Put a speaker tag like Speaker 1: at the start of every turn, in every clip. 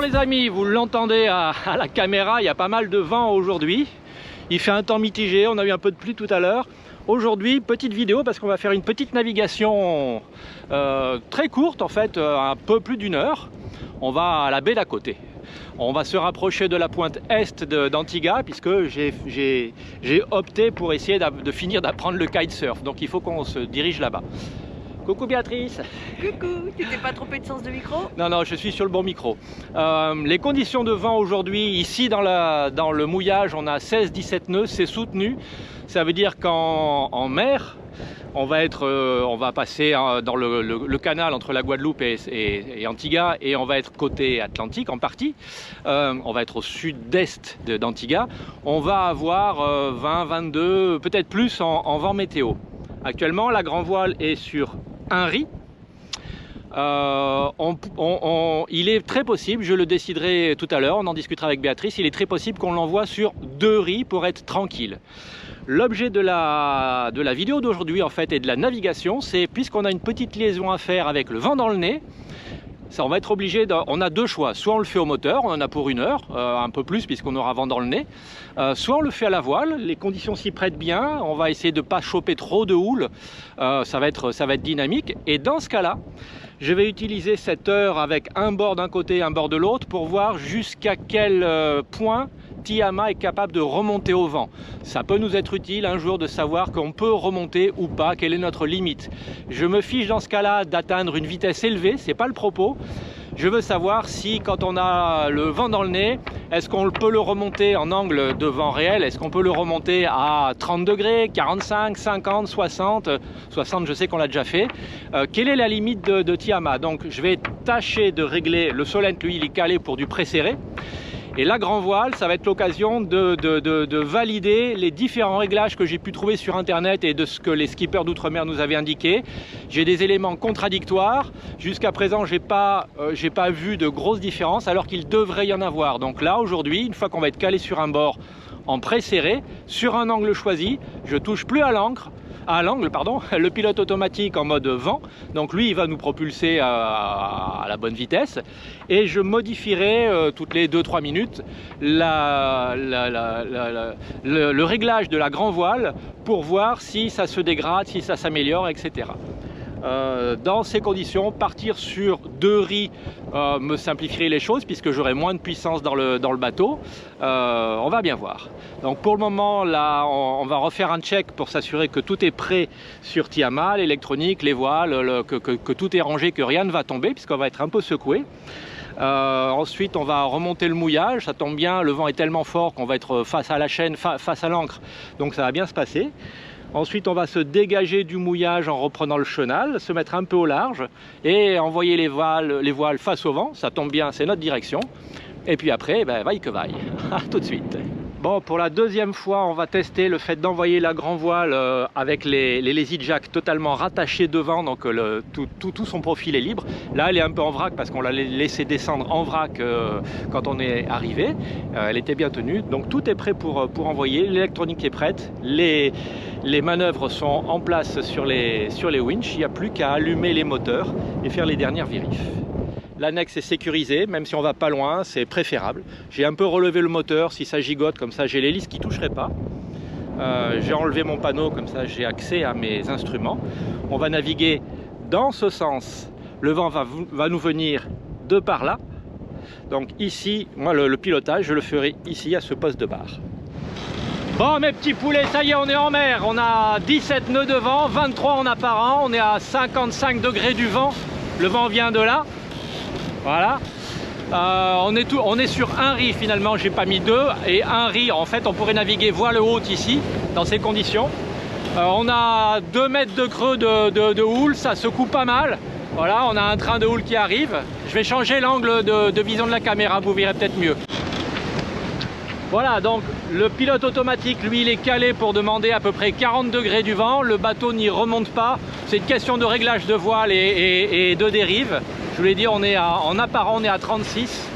Speaker 1: Attention les amis, vous l'entendez à la caméra, il y a pas mal de vent aujourd'hui. Il fait un temps mitigé, on a eu un peu de pluie tout à l'heure. Aujourd'hui, petite vidéo parce qu'on va faire une petite navigation très courte en fait, un peu plus d'une heure. On va à la baie d'à côté. On va se rapprocher de la pointe est d'Antigua puisque j'ai opté pour essayer de finir d'apprendre le kitesurf. Donc il faut qu'on se dirige là-bas. Coucou Béatrice.
Speaker 2: Coucou, tu t'es pas trompé de sens de micro?
Speaker 1: Non, non, je suis sur le bon micro. Les conditions de vent aujourd'hui, ici dans le mouillage, on a 16-17 nœuds, c'est soutenu. Ça veut dire qu'en mer, on va passer dans le canal entre la Guadeloupe et Antigua et on va être côté Atlantique en partie. On va être au sud-est d'Antigua. On va avoir 20, 22, peut-être plus en vent météo. Actuellement, la grand voile est sur un riz. Il est très possible, je le déciderai tout à l'heure, on en discutera avec Béatrice, il est très possible qu'on l'envoie sur 2 riz pour être tranquille. L'objet de la vidéo d'aujourd'hui en fait et de la navigation, c'est puisqu'on a une petite liaison à faire avec le vent dans le nez, ça, on va être obligé, on a deux choix, soit on le fait au moteur, on en a pour 1 heure, un peu plus puisqu'on aura vent dans le nez, soit on le fait à la voile, les conditions s'y prêtent bien, on va essayer de ne pas choper trop de houle, ça va être dynamique, et dans ce cas-là, je vais utiliser cette heure avec un bord d'un côté et un bord de l'autre pour voir jusqu'à quel point Tiama est capable de remonter au vent. Ça peut nous être utile un jour de savoir qu'on peut remonter ou pas, quelle est notre limite. Je me fiche dans ce cas-là d'atteindre une vitesse élevée, c'est pas le propos. Je veux savoir si quand on a le vent dans le nez, est-ce qu'on peut le remonter en angle de vent réel, est-ce qu'on peut le remonter à 30 degrés, 45, 50, 60, 60 je sais qu'on l'a déjà fait. Quelle est la limite de Tiama? Donc je vais tâcher de régler, le Solent lui il est calé pour du préserré. Et la grand voile, ça va être l'occasion de valider les différents réglages que j'ai pu trouver sur internet et de ce que les skippers d'outre-mer nous avaient indiqué. J'ai des éléments contradictoires. Jusqu'à présent, j'ai pas vu de grosses différences alors qu'il devrait y en avoir. Donc là, aujourd'hui, une fois qu'on va être calé sur un bord en pré-serré, sur un angle choisi, je touche plus à l'angle, le pilote automatique en mode vent, donc lui il va nous propulser à la bonne vitesse et je modifierai toutes les 2-3 minutes le réglage de la grand voile pour voir si ça se dégrade, si ça s'améliore, etc. Dans ces conditions, partir sur 2 riz me simplifierait les choses puisque j'aurai moins de puissance dans le bateau. On va bien voir. Donc pour le moment, là, on va refaire un check pour s'assurer que tout est prêt sur Tiama, l'électronique, les voiles, que tout est rangé, que rien ne va tomber puisqu'on va être un peu secoué. Ensuite, on va remonter le mouillage. Ça tombe bien, le vent est tellement fort qu'on va être face à la chaîne, face à l'ancre. Donc ça va bien se passer. Ensuite, on va se dégager du mouillage en reprenant le chenal, se mettre un peu au large et envoyer les voiles face au vent. Ça tombe bien, c'est notre direction. Et puis après, ben, vaille que vaille. À tout de suite. Bon, pour la deuxième fois, on va tester le fait d'envoyer la grand voile avec les lazy jack totalement rattachés devant, donc tout son profil est libre. Là, elle est un peu en vrac parce qu'on l'a laissé descendre en vrac quand on est arrivé. Elle était bien tenue, donc tout est prêt pour envoyer. L'électronique est prête, les manœuvres sont en place sur les winches. Il n'y a plus qu'à allumer les moteurs et faire les dernières vérifs. L'annexe est sécurisée, même si on va pas loin, c'est préférable. J'ai un peu relevé le moteur, si ça gigote, comme ça j'ai l'hélice qui ne toucherait pas. J'ai enlevé mon panneau, comme ça j'ai accès à mes instruments. On va naviguer dans ce sens. Le vent va nous venir de par là. Donc ici, moi le pilotage, je le ferai ici à ce poste de barre. Bon mes petits poulets, ça y est, on est en mer. On a 17 nœuds de vent, 23 en apparent. On est à 55 degrés du vent. Le vent vient de là. Voilà, on est sur un riz finalement, j'ai pas mis 2 et un riz. En fait on pourrait naviguer voile haute ici dans ces conditions. On a 2 mètres de creux de houle, ça secoue pas mal. Voilà, on a un train de houle qui arrive. Je vais changer l'angle de vision de la caméra, vous verrez peut-être mieux. Voilà, donc le pilote automatique, lui, il est calé pour demander à peu près 40 degrés du vent. Le bateau n'y remonte pas. C'est une question de réglage de voile et de dérive. Je vous l'ai dit, en apparent, on est à 36.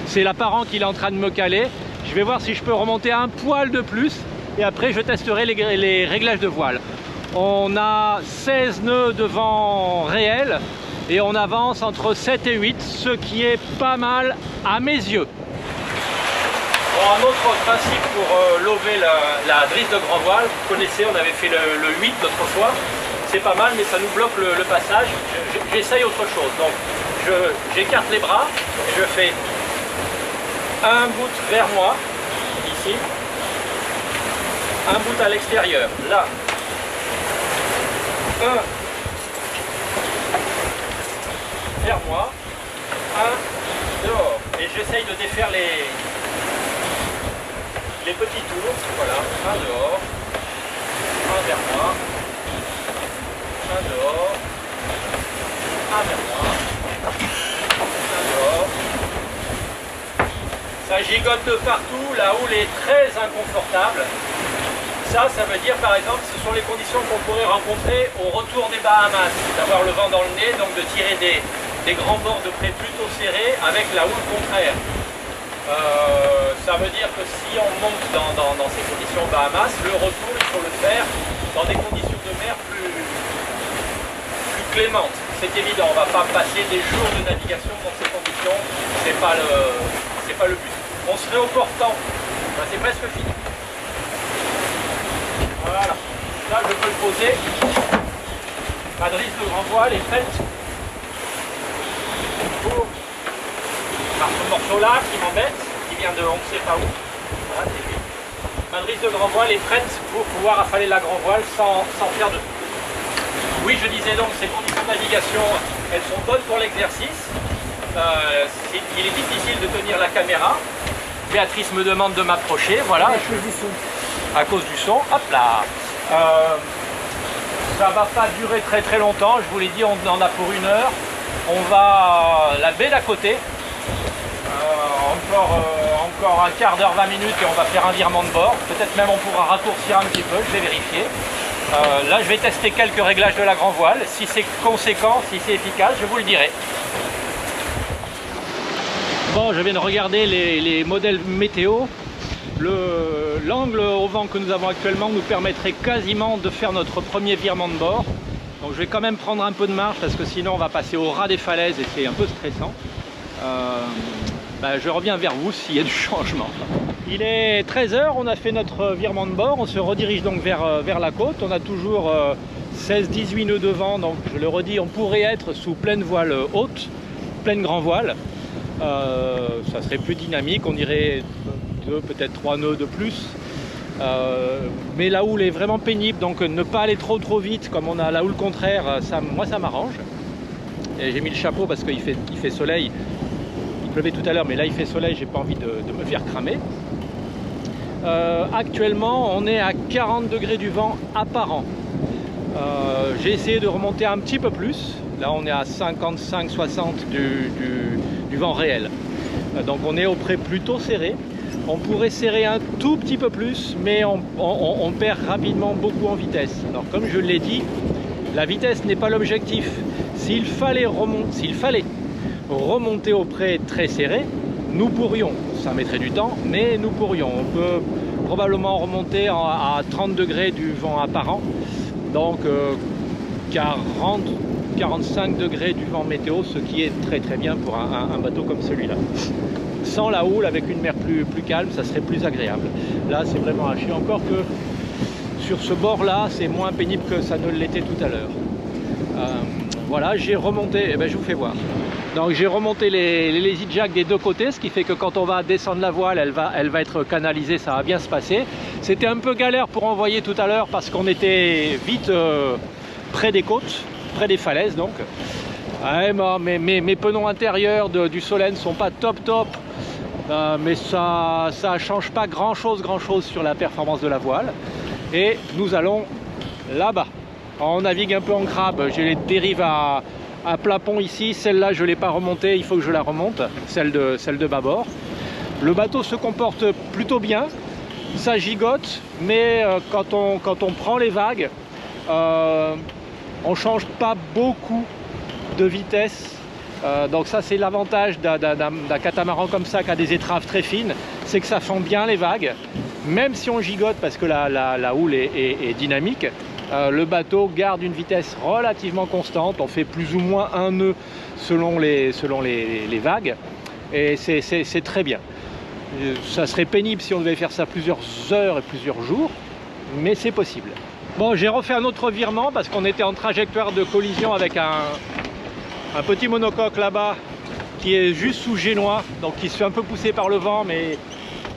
Speaker 1: C'est l'apparent qu'il est en train de me caler. Je vais voir si je peux remonter un poil de plus. Et après, je testerai les réglages de voile. On a 16 nœuds de vent réel. et on avance entre 7 et 8, ce qui est pas mal à mes yeux. Bon, un autre principe pour lover la drisse de grand voile, vous connaissez, on avait fait le 8 l'autre fois, c'est pas mal mais ça nous bloque le passage. J'essaye autre chose, donc j'écarte les bras, je fais un bout vers moi, ici, un bout à l'extérieur, là, un vers moi, un dehors, et j'essaye de défaire les petits tours, voilà, un dehors, un vers moi, un dehors, un vers moi, un dehors. Ça gigote de partout, la houle est très inconfortable. Ça veut dire par exemple, ce sont les conditions qu'on pourrait rencontrer au retour des Bahamas, d'avoir le vent dans le nez, donc de tirer des grands bords de près plutôt serrés avec la houle contraire. Ça veut dire que si on monte dans ces conditions Bahamas, le retour il faut le faire dans des conditions de mer plus clémentes. C'est évident, on ne va pas passer des jours de navigation dans ces conditions, c'est pas le but. On serait au portant, ben, c'est presque fini. Voilà, là je peux le poser. Ma drisse de grand voile est prête pour ce morceau-là qui m'embête, qui vient de on ne sait pas où. Voilà, c'est lui. Ma drisse de grand voile est prête pour pouvoir affaler la grand voile sans faire de... Oui, je disais donc, ces conditions de navigation, elles sont bonnes pour l'exercice. Il est difficile de tenir la caméra. Béatrice me demande de m'approcher, voilà. À cause du son. À cause du son, hop là. Ça va pas durer très longtemps, je vous l'ai dit, on en a pour 1 heure. On va la baie d'à côté. Encore un quart d'heure, 20 minutes et on va faire un virement de bord. Peut-être même on pourra raccourcir un petit peu, je vais vérifier. Là je vais tester quelques réglages de la grand voile. Si c'est conséquent, si c'est efficace, je vous le dirai. Bon, je viens de regarder les modèles météo. L'angle au vent que nous avons actuellement nous permettrait quasiment de faire notre premier virement de bord. Donc je vais quand même prendre un peu de marge parce que sinon on va passer au ras des falaises et c'est un peu stressant. Je reviens vers vous s'il y a du changement. Il est 13 h, on a fait notre virement de bord, on se redirige donc vers la côte. On a toujours 16-18 nœuds de vent, donc je le redis, on pourrait être sous pleine voile haute, pleine grand voile. Ça serait plus dynamique, on irait 2, peut-être 3 nœuds de plus. Mais la houle est vraiment pénible, donc ne pas aller trop vite, comme on a la houle contraire, moi ça m'arrange. Et j'ai mis le chapeau parce qu'il fait soleil. Il pleuvait tout à l'heure, mais là il fait soleil, j'ai pas envie de me faire cramer. Actuellement, on est à 40 degrés du vent apparent. J'ai essayé de remonter un petit peu plus. Là, on est à 55-60 du vent réel. Donc on est au près plutôt serré. On pourrait serrer un tout petit peu plus, mais on perd rapidement beaucoup en vitesse. Alors comme je l'ai dit, la vitesse n'est pas l'objectif. S'il fallait remonter au près très serré, nous pourrions, ça mettrait du temps, mais nous pourrions. On peut probablement remonter à 30 degrés du vent apparent, donc 40-45 degrés du vent météo, ce qui est très bien pour un bateau comme celui-là. Sans la houle, avec une mer plus calme, ça serait plus agréable. Là, c'est vraiment haché, encore que sur ce bord-là, c'est moins pénible que ça ne l'était tout à l'heure. Voilà, j'ai remonté, je vous fais voir. Donc j'ai remonté les lazy jack des deux côtés, ce qui fait que quand on va descendre la voile, elle va être canalisée, ça va bien se passer. C'était un peu galère pour envoyer tout à l'heure parce qu'on était vite près des côtes, près des falaises donc. Ouais, mes penons intérieurs du Solène ne sont pas top, mais ça change pas grand chose sur la performance de la voile. Et nous allons là-bas. On navigue un peu en crabe, j'ai les dérives à plat pont ici, celle-là je ne l'ai pas remontée, il faut que je la remonte, celle de bâbord. Le bateau se comporte plutôt bien, ça gigote, mais quand on prend les vagues, on ne change pas beaucoup de vitesse. Donc ça c'est l'avantage d'un catamaran comme ça qui a des étraves très fines, c'est que ça fend bien les vagues, même si on gigote parce que la houle est dynamique. le bateau garde une vitesse relativement constante. On fait plus ou moins un nœud selon les vagues. Et c'est très bien. Ça serait pénible si on devait faire ça plusieurs heures et plusieurs jours, mais c'est possible. Bon, j'ai refait un autre virement parce qu'on était en trajectoire de collision avec un petit monocoque là-bas qui est juste sous génois, donc qui se fait un peu pousser par le vent, mais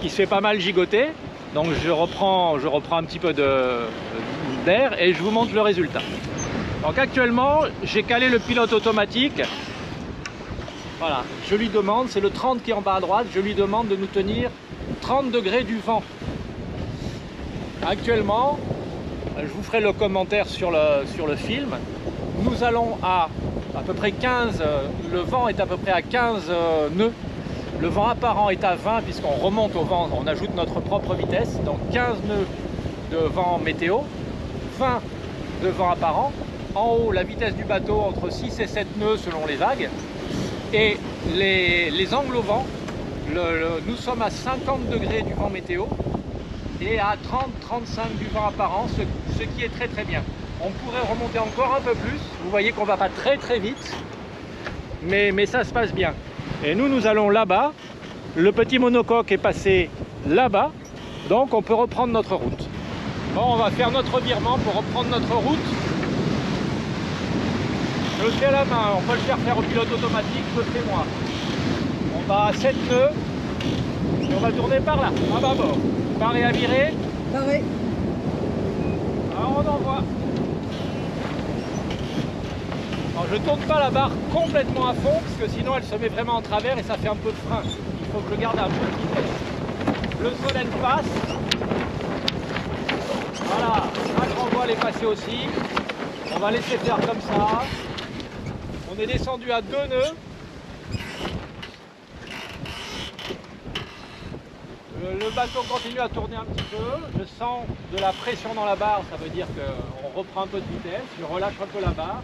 Speaker 1: qui se fait pas mal gigoter. Donc je reprends un petit peu d'air et je vous montre le résultat. Donc actuellement, j'ai calé le pilote automatique. Voilà, je lui demande, c'est le 30 qui est en bas à droite, je lui demande de nous tenir 30 degrés du vent. Actuellement, je vous ferai le commentaire sur le film, nous allons à peu près 15, le vent est à peu près à 15 nœuds. Le vent apparent est à 20 puisqu'on remonte au vent, on ajoute notre propre vitesse, donc 15 nœuds de vent météo, 20 de vent apparent. En haut, la vitesse du bateau entre 6 et 7 nœuds selon les vagues. Et les angles au vent, nous sommes à 50 degrés du vent météo et à 30-35 du vent apparent, ce qui est très très bien. On pourrait remonter encore un peu plus, vous voyez qu'on va pas très vite, mais ça se passe bien. Et nous allons là-bas, le petit monocoque est passé là-bas, donc on peut reprendre notre route. Bon, on va faire notre virement pour reprendre notre route. Je le fais à la main, on peut le faire au pilote automatique, je le fais moi. On va à 7 nœuds et on va tourner par là, à bâbord. Barré à virer.
Speaker 2: Barré.
Speaker 1: Alors on envoie. Alors je tourne pas la barre complètement à fond parce que sinon elle se met vraiment en travers et ça fait un peu de frein. Il faut que je garde un peu de vitesse. Le solène passe. Voilà, la grand voile est passée aussi. On va laisser faire comme ça. On est descendu à 2 nœuds. Le bateau continue à tourner un petit peu. Je sens de la pression dans la barre, ça veut dire qu'on reprend un peu de vitesse. Je relâche un peu la barre.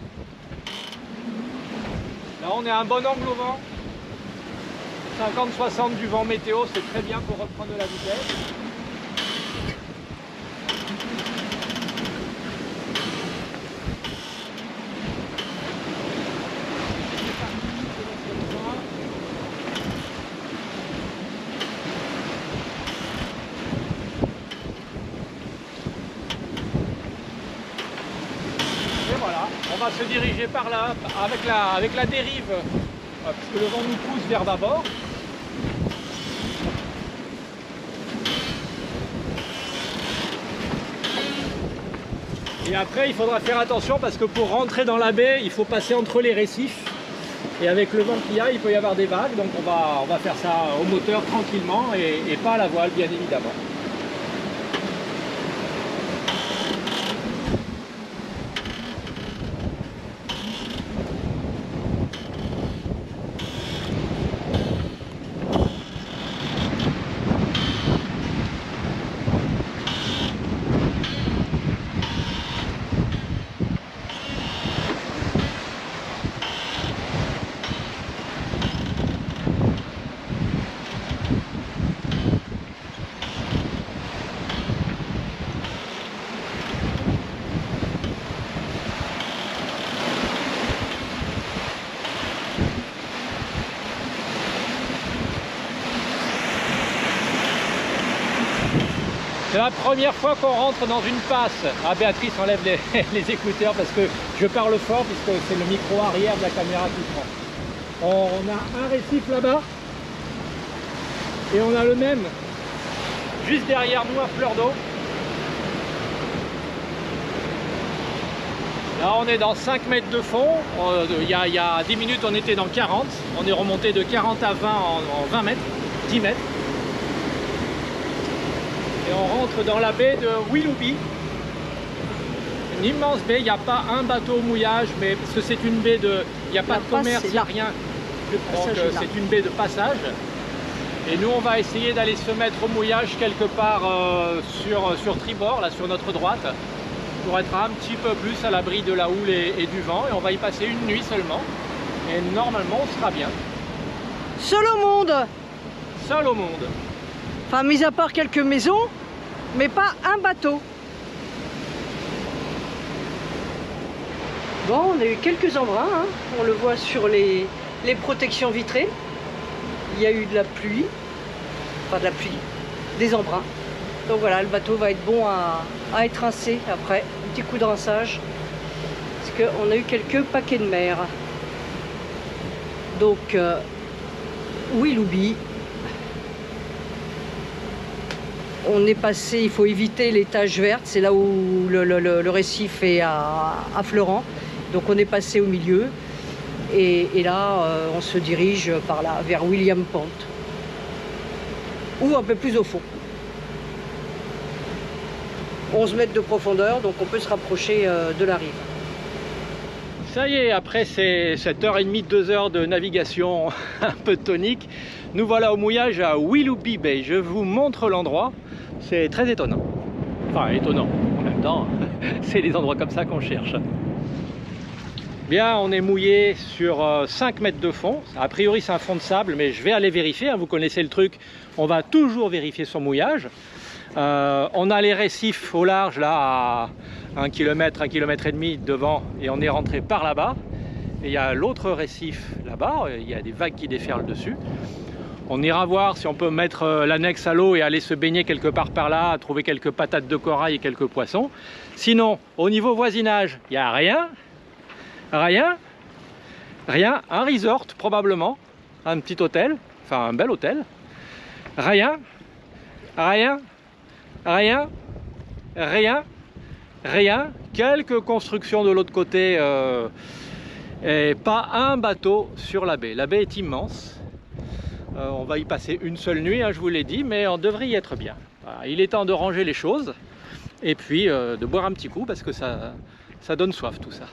Speaker 1: Là, on est à un bon angle au vent. 50-60 du vent météo, c'est très bien pour reprendre de la vitesse. On va se diriger par là, avec la dérive, puisque le vent nous pousse vers bâbord. Et après, il faudra faire attention parce que pour rentrer dans la baie, il faut passer entre les récifs. Et avec le vent qu'il y a, il peut y avoir des vagues. Donc on va faire ça au moteur tranquillement et pas à la voile, bien évidemment. C'est la première fois qu'on rentre dans une passe. Ah, Béatrice enlève les écouteurs parce que je parle fort puisque c'est le micro arrière de la caméra qui prend. On a un récif là-bas et on a le même juste derrière nous à fleur d'eau. Là on est dans 5 mètres de fond. Il y a 10 minutes on était dans 40. On est remonté de 40 à 20 en 20 mètres, 10 mètres. Et on rentre dans la baie de Willoughby, une immense baie. Il n'y a pas un bateau au mouillage, mais parce que c'est une baie de, il n'y a pas de commerce, il n'y a rien. Donc c'est une baie de passage. Et nous on va essayer d'aller se mettre au mouillage quelque part sur tribord, là sur notre droite, pour être un petit peu plus à l'abri de la houle et du vent. Et on va y passer une nuit seulement. Et normalement on sera bien.
Speaker 2: Seul au monde.
Speaker 1: Seul au monde.
Speaker 2: Enfin, mis à part quelques maisons, mais pas un bateau. Bon, on a eu quelques embruns, hein. On le voit sur les protections vitrées. Il y a eu de la pluie, enfin de la pluie, des embruns. Donc voilà, le bateau va être bon à étrincer après, un petit coup de rinçage, parce qu'on a eu quelques paquets de mer. Donc, Willoughby, on est passé, il faut éviter les taches vertes, c'est là où le récif est affleurant. Donc on est passé au milieu, et là on se dirige par là, vers William Pont, ou un peu plus au fond. 11 mètres de profondeur, donc on peut se rapprocher de la rive.
Speaker 1: Ça y est, après cette heure et demie, 2 heures de navigation un peu tonique, nous voilà au mouillage à Willoughby Bay. Je vous montre l'endroit, c'est très étonnant. Enfin, étonnant, en même temps, c'est des endroits comme ça qu'on cherche. Bien, on est mouillé sur 5 mètres de fond. A priori, c'est un fond de sable, mais je vais aller vérifier. Hein, vous connaissez le truc, on va toujours vérifier son mouillage. On a les récifs au large, là, à 1 km, 1,5 km devant, et on est rentré par là-bas. Et il y a l'autre récif là-bas, il y a des vagues qui déferlent dessus. On ira voir si on peut mettre l'annexe à l'eau et aller se baigner quelque part par là, trouver quelques patates de corail et quelques poissons. Sinon, au niveau voisinage, il n'y a rien. Rien. Un resort probablement, un petit hôtel, enfin un bel hôtel. Rien. Quelques constructions de l'autre côté et pas un bateau sur la baie. La baie est immense. On va y passer une seule nuit, hein, je vous l'ai dit, mais on devrait y être bien. Voilà, il est temps de ranger les choses et puis de boire un petit coup parce que ça donne soif tout ça.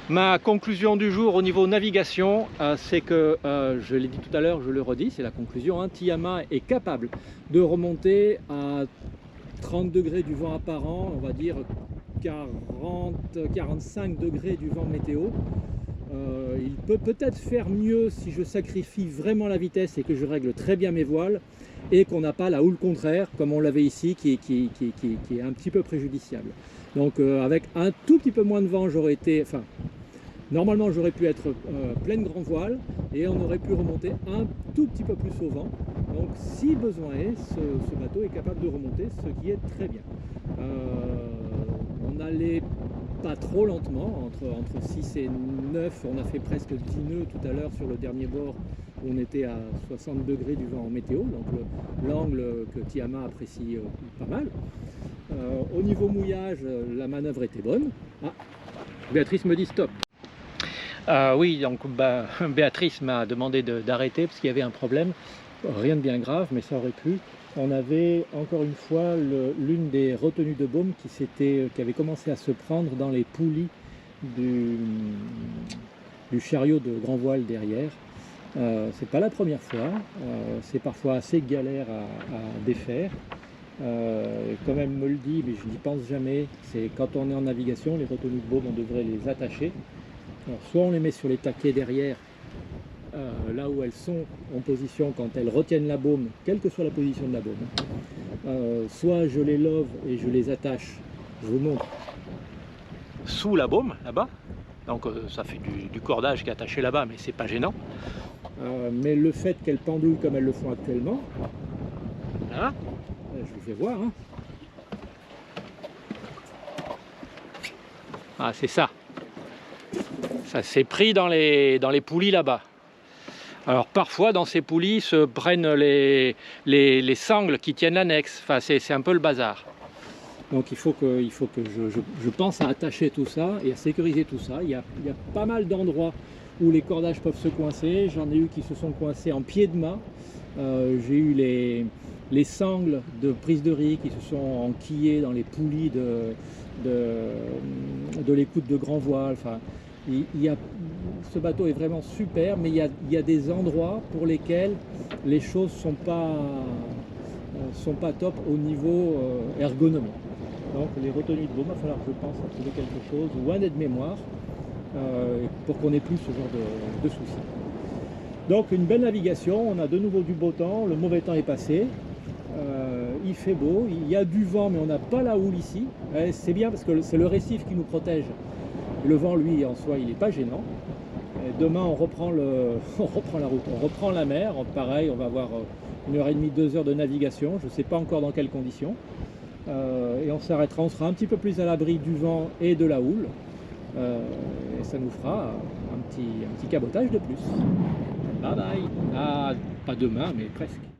Speaker 1: Ma conclusion du jour au niveau navigation, c'est que, je l'ai dit tout à l'heure, je le redis, c'est la conclusion, hein, Tiama est capable de remonter à 30 degrés du vent apparent, on va dire 40-45 degrés du vent météo. Il peut peut-être faire mieux si je sacrifie vraiment la vitesse et que je règle très bien mes voiles et qu'on n'a pas la houle contraire comme on l'avait ici qui est un petit peu préjudiciable. Donc avec un tout petit peu moins de vent, j'aurais été, enfin normalement j'aurais pu être pleine grand voile et on aurait pu remonter un tout petit peu plus au vent. Donc si besoin est, ce bateau est capable de remonter, ce qui est très bien. On allait pas trop lentement, entre 6 et 9, on a fait presque 10 nœuds tout à l'heure sur le dernier bord où on était à 60 degrés du vent en météo, donc l'angle que Tiama apprécie pas mal. Au niveau mouillage, la manœuvre était bonne. Ah, Béatrice me dit stop. Oui, donc Béatrice m'a demandé d'arrêter parce qu'il y avait un problème, rien de bien grave, mais ça aurait pu. On avait encore une fois l'une des retenues de baume qui avait commencé à se prendre dans les poulies du chariot de grand voile derrière. C'est pas la première fois, c'est parfois assez galère à défaire. Comme elle me le dit, mais je n'y pense jamais, c'est quand on est en navigation, les retenues de baume, on devrait les attacher. Alors, soit on les met sur les taquets derrière, là où elles sont en position quand elles retiennent la baume, quelle que soit la position de la baume. Soit je les love et je les attache, je vous montre, sous la baume, là-bas. Donc ça fait du cordage qui est attaché là-bas, mais c'est pas gênant. Mais le fait qu'elles pendouillent comme elles le font actuellement, là, je vous fais voir. Hein. Ah, c'est ça. Ça s'est pris dans les poulies là-bas. Alors parfois dans ces poulies se prennent les sangles qui tiennent l'annexe. Enfin, c'est un peu le bazar. Donc il faut que je pense à attacher tout ça et à sécuriser tout ça. Il y a pas mal d'endroits où les cordages peuvent se coincer. J'en ai eu qui se sont coincés en pied de mât. J'ai eu les sangles de prise de riz qui se sont enquillées dans les poulies de l'écoute de grand voile. Enfin, ce bateau est vraiment super, mais il y a des endroits pour lesquels les choses sont pas top au niveau ergonomie. Donc les retenues de baume, il va falloir que je pense à trouver quelque chose ou un aide-mémoire pour qu'on n'ait plus ce genre de soucis. Donc une belle navigation, on a de nouveau du beau temps, le mauvais temps est passé, il fait beau, il y a du vent mais on n'a pas la houle ici. C'est bien parce que c'est le récif qui nous protège
Speaker 3: Le vent, lui, en soi, il n'est pas gênant. Et demain, on reprend la route, on reprend la mer. Pareil, on va avoir 1h30, 2 heures de navigation. Je ne sais pas encore dans quelles conditions. Et on s'arrêtera, on sera un petit peu plus à l'abri du vent et de la houle. Et ça nous fera un petit cabotage de plus. Bye bye. Ah, pas demain, mais presque.